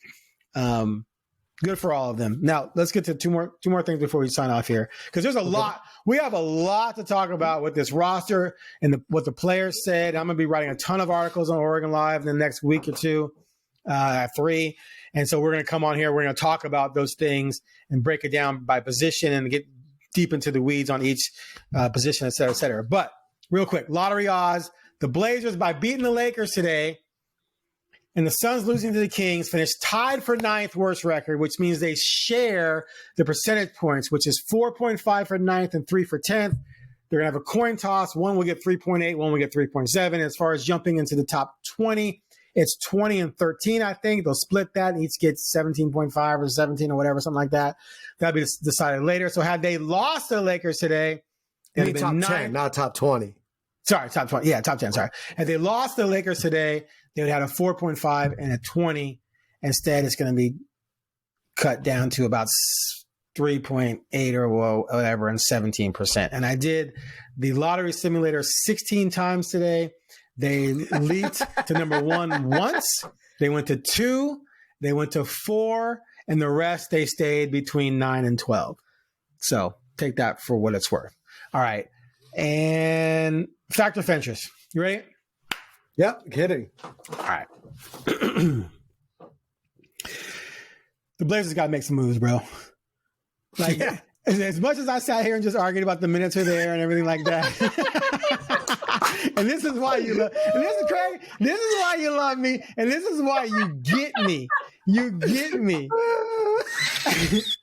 good for all of them. Now let's get to two more things before we sign off here. Because there's a lot. We have a lot to talk about with this roster and what the players said. I'm going to be writing a ton of articles on Oregon Live in the next week or two. 3. And so we're going to come on here. We're going to talk about those things and break it down by position and get deep into the weeds on each position, et cetera, et cetera. But real quick, lottery odds. The Blazers, by beating the Lakers today and the Suns losing to the Kings, finished tied for 9th worst record, which means they share the percentage points, which is 4.5 for 9th and 3 for 10th. They're going to have a coin toss. One will get 3.8, one will get 3.7. As far as jumping into the top 20, it's 20 and 13, I think. They'll split that. Each gets 17.5 or 17 or whatever, something like that. That'll be decided later. So had they lost to the Lakers today, it'd be top 10, not top 20. Sorry, top 20. Yeah, top 10, sorry. Had they lost to the Lakers today, they would have a 4.5 and a 20. Instead, it's going to be cut down to about 3.8 or whatever and 17%. And I did the lottery simulator 16 times today. They leaped to number 1 once. They went to 2. They went to 4. And the rest, they stayed between 9 and 12. So take that for what it's worth. All right. And Factor Fentress. You ready? Yep. Kidding. All right. The Blazers got to make some moves, bro. Like, as much as I sat here and just argued about the minutes are there and everything like that. And this is why you love, and this is Craig, this is why you love me, and this is why you get me. You get me. Because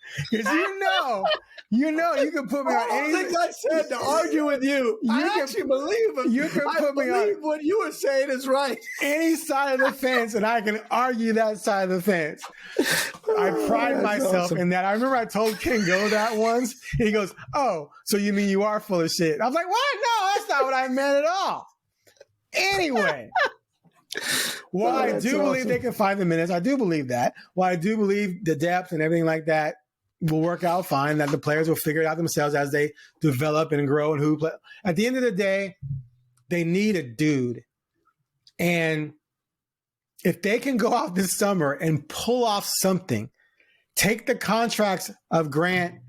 you can put me on any. I think I said to argue with you. I actually believe him. You can put me on what you were saying is right. Any side of the fence, and I can argue that side of the fence. I pride myself in that. I remember I told King Go that once. He goes, "Oh, so you mean you are full of shit?" I was like, "What? No, that's not what I meant at all." Anyway. While I do believe they can find the minutes, I do believe that. While I do believe the depth and everything like that will work out fine, that the players will figure it out themselves as they develop and grow and who play. At the end of the day, they need a dude. And if they can go out this summer and pull off something, take the contracts of Grant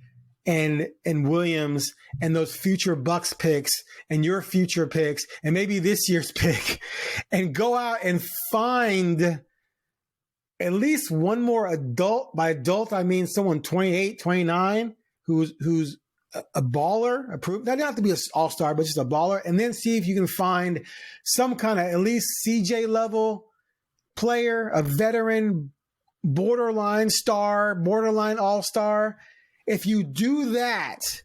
and Williams and those future Bucks picks and your future picks and maybe this year's pick and go out and find at least one more adult. By adult, I mean someone 28, 29 who's a baller, approved. That doesn't have to be an all-star, but just a baller. And then see if you can find some kind of at least CJ level player, a veteran, borderline star, borderline all-star. If you do that,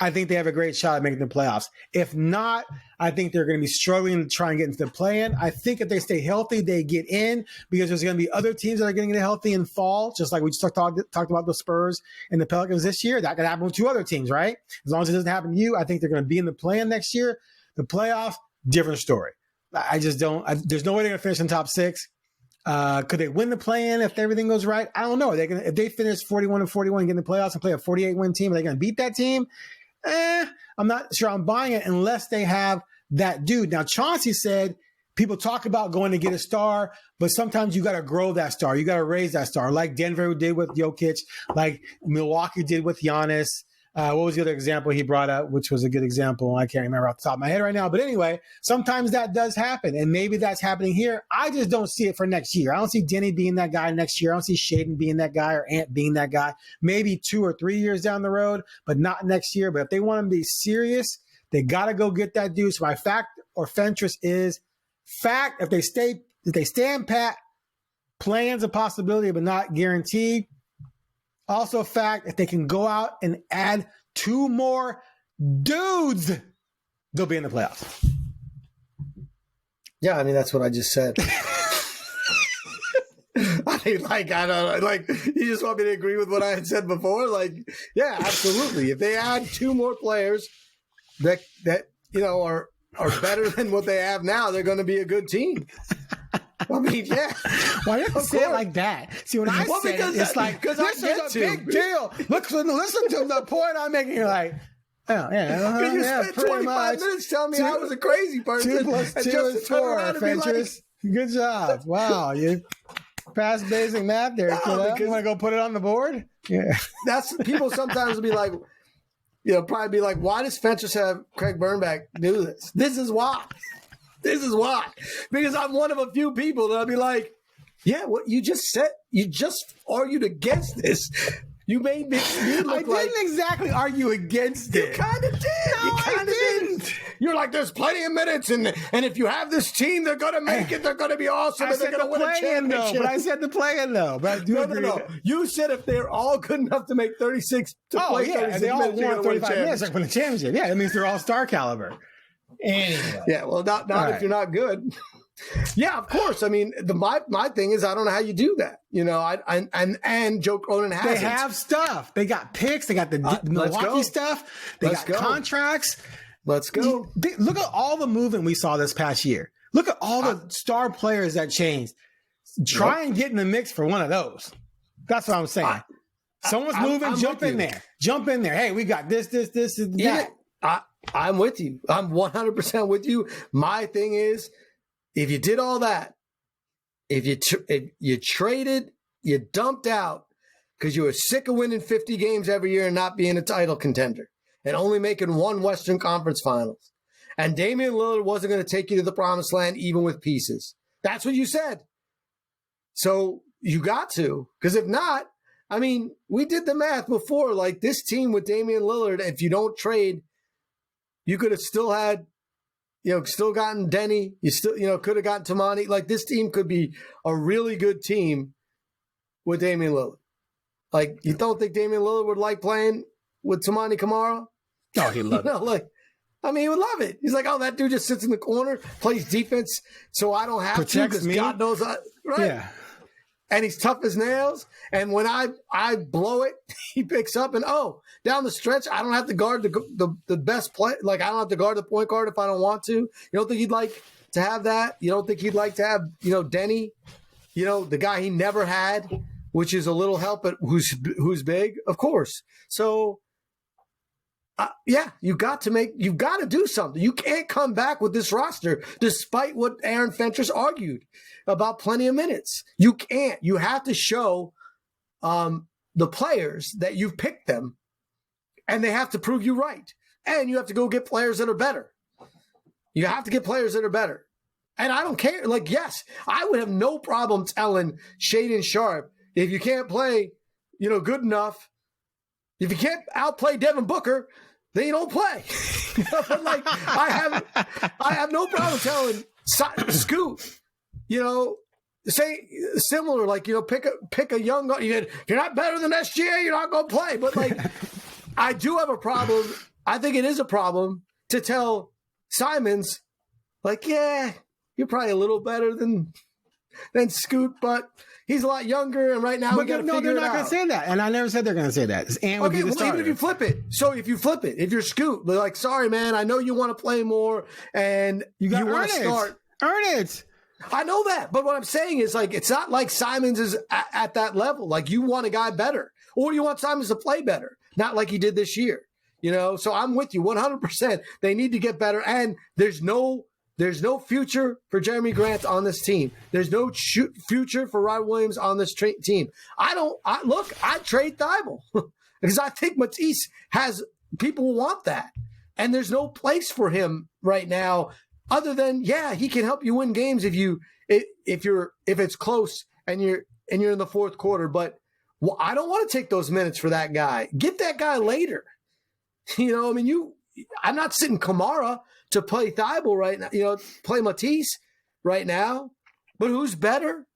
I think they have a great shot at making the playoffs. If not, I think they're going to be struggling to try and get into the play-in. I think if they stay healthy, they get in because there's going to be other teams that are getting healthy in fall, just like we just talked about the Spurs and the Pelicans this year. That could happen with 2 other teams, right? As long as it doesn't happen to you, I think they're going to be in the play-in next year. The playoffs, different story. I just don't. There's no way they're going to finish in top 6. Could they win the play-in if everything goes right? I don't know. If they finish 41-41 and get in the playoffs and play a 48-win team, are they going to beat that team? I'm not sure I'm buying it unless they have that dude. Now, Chauncey said people talk about going to get a star, but sometimes you got to grow that star. You got to raise that star, like Denver did with Jokic, like Milwaukee did with Giannis. What was the other example he brought up, which was a good example? I can't remember off the top of my head right now. But anyway, sometimes that does happen, and maybe that's happening here. I just don't see it for next year. I don't see Denny being that guy next year. I don't see Shaden being that guy or Ant being that guy. Maybe 2 or 3 years down the road, but not next year. But if they want to be serious, they got to go get that dude. So my fact or Fentress is fact. If they stand pat, play-in's a possibility, but not guaranteed. Also, fact, if they can go out and add 2 more dudes, they'll be in the playoffs. Yeah, I mean, that's what I just said. I don't know. Like, you just want me to agree with what I had said before? Like, yeah, absolutely. If they add 2 more players that are better than what they have now, they're going to be a good team. I mean, yeah. Why do you have to say it like that? See, when I say it, it's like, this is a big deal. Listen to the point I'm making. You're like, oh, yeah. You spent 25 minutes telling me I was a crazy person. 2 plus 2 is 4, Fentress. Good job. Wow. You passed basic math there, kiddo. You want to go put it on the board? Yeah. That's people sometimes will be like, probably be like, why does Fentress have Craig Birnbach do this? This is why. This is why. Because I'm one of a few people that'll be like, yeah, what you just said, you just argued against this. You made me look like... I didn't exactly argue against it. You kind of did. No, you kind of didn't. You're like, there's plenty of minutes, and if you have this team, they're going to make it. They're going to be awesome, and they're going to win a championship. But I said the play-in, though. But I do agree. No. You said if they're all good enough to make 36 to play 36 they all minutes, won 35 minutes, like win the championship. Yeah, that means they're all star caliber. Anyway. Yeah, well, not if you're not good. Yeah, of course. I mean, my thing is I don't know how you do that. And Joe Cronin has. They have stuff. They got picks. They got the Milwaukee stuff. They got contracts. Let's go. Look at all the movement we saw this past year. Look at all the star players that changed. Try and get in the mix for one of those. That's what I'm saying. Someone's moving. Jump in there. Jump in there. Hey, we got this, and that. I'm with you. I'm 100% with you. My thing is, if you did all that, if you traded, you dumped out because you were sick of winning 50 games every year and not being a title contender and only making 1 Western Conference Finals, and Damian Lillard wasn't going to take you to the promised land even with pieces. That's what you said. So you got to, because if not, I mean, we did the math before. Like this team with Damian Lillard, if you don't trade, you could have still had, still gotten Denny. You still, could have gotten Tamani. Like this team could be a really good team with Damian Lillard. Like you don't think Damian Lillard would like playing with Tamani Kamara? Oh, he'd love it. He would love it. He's like, oh, that dude just sits in the corner, plays defense, so I don't have Protects to. Me. God knows, right? Yeah. And he's tough as nails. And when I blow it, he picks up. And, down the stretch, I don't have to guard the best play. Like, I don't have to guard the point guard if I don't want to. You don't think he'd like to have that? You don't think he'd like to have, Denny, the guy he never had, which is a little help at who's big? Of course. So, you've got to do something. You can't come back with this roster, despite what Aaron Fentress argued about plenty of minutes. You can't. You have to show the players that you've picked them, and they have to prove you right. And you have to go get players that are better. You have to get players that are better. And I don't care. Like, yes, I would have no problem telling Shaden Sharp, if you can't play, good enough, if you can't outplay Devin Booker, then you don't play. But like, I have no problem telling Scoot, say similar, like, pick a young guy. If you're not better than SGA, you're not going to play. But like, I do have a problem. I think it is a problem to tell Simons, like, yeah, you're probably a little better than Scoot, but he's a lot younger, and right now we got to figure it out. No, they're not going to say that, and I never said they're going to say that. Okay, well, even if you flip it. So if you flip it, if you're Scoot, they're like, sorry, man, I know you want to play more, and you want to start. Earn it. I know that, but what I'm saying is, like, it's not like Simons is at that level. Like, you want a guy better, or you want Simons to play better, not like he did this year. So I'm with you 100%. They need to get better, and there's no future for Jeremy Grant on this team. There's no future for Rod Williams on this team. I'd trade Thibault because I think Matisse people want that, and there's no place for him right now. Other than, he can help you win games if it's close and you're in the fourth quarter. But I don't want to take those minutes for that guy. Get that guy later. I'm not sitting Kamara to play Thibault right now. Play Matisse right now. But who's better?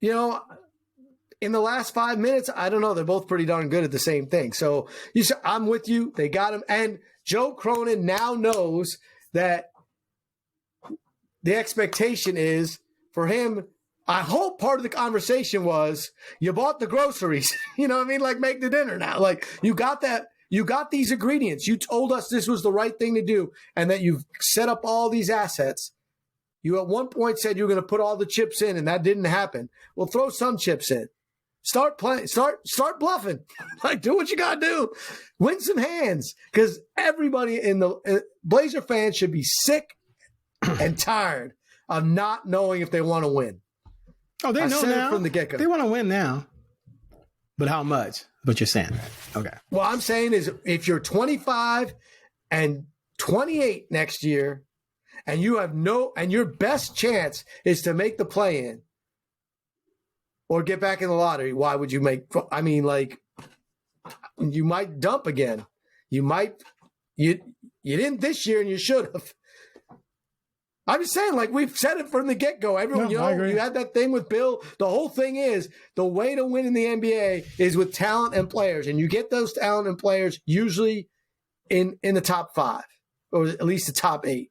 In the last 5 minutes, I don't know. They're both pretty darn good at the same thing. So I'm with you. They got him, and Joe Cronin now knows that the expectation is for him. I hope part of the conversation was you bought the groceries, like make the dinner now. Like you got that, you got these ingredients. You told us this was the right thing to do and that you've set up all these assets. You at one point said you were going to put all the chips in and that didn't happen. Well, throw some chips in. Start playing, start bluffing. Like, do what you got to do. Win some hands. Because everybody in the Blazer fans should be sick and tired of not knowing if they want to win. Oh, they know now. From the get-go. They want to win now. But how much? But you're saying that. Okay. What I'm saying is if you're 25 and 28 next year and you have and your best chance is to make the play-in, or get back in the lottery, why would you you might dump again. You didn't this year and you should have. I'm just saying, like we've said it from the get-go. Everyone, I agree. You had that thing with Bill. The whole thing is the way to win in the NBA is with talent and players. And you get those talent and players usually in the top 5, or at least the top 8.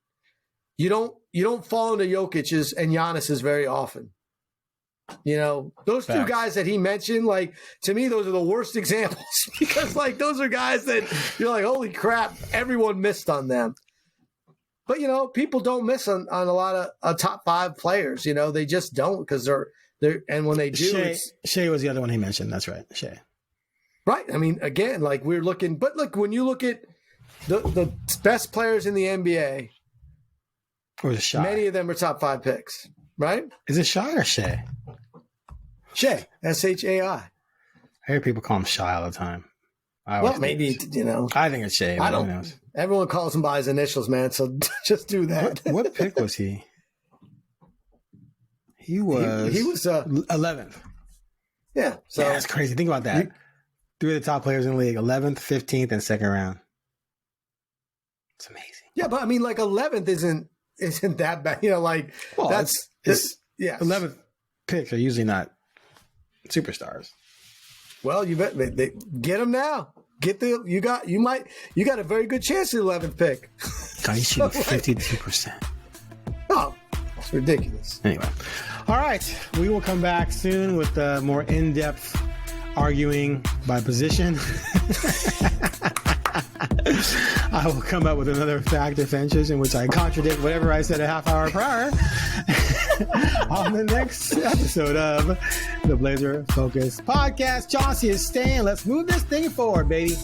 You don't fall into Jokic's and Giannis's very often. Those two guys that he mentioned, like, to me, those are the worst examples because, like, those are guys that you're like, holy crap, everyone missed on them. But, people don't miss on a lot of top 5 players. They just don't because they're and when they do. Shea was the other one he mentioned. That's right. Shea. Right. I mean, again, like we're looking, but look, when you look at the best players in the NBA, or the Shai. Many of them are top 5 picks, right? Is it Shai or Shea? Shea, Shai. I hear people call him Shai all the time. Maybe, I think it's Shea. I don't know. Everyone calls him by his initials, man, so just do that. What pick was he? He was 11th. Yeah. So yeah, that's crazy. Think about that. 3 of the top players in the league, 11th, 15th, and second round. It's amazing. Yeah, but I mean, like 11th isn't that bad. That's 11th picks are usually not superstars. Well, you bet they get them now. You got a very good chance at the 11th pick. God, he's shooting 52%. Oh, it's ridiculous. Anyway, all right, we will come back soon with more in-depth arguing by position. I will come up with another fact of Fentress in which I contradict whatever I said a half hour prior on the next episode of the Blazer Focus Podcast. Chauncey is staying. Let's move this thing forward, baby.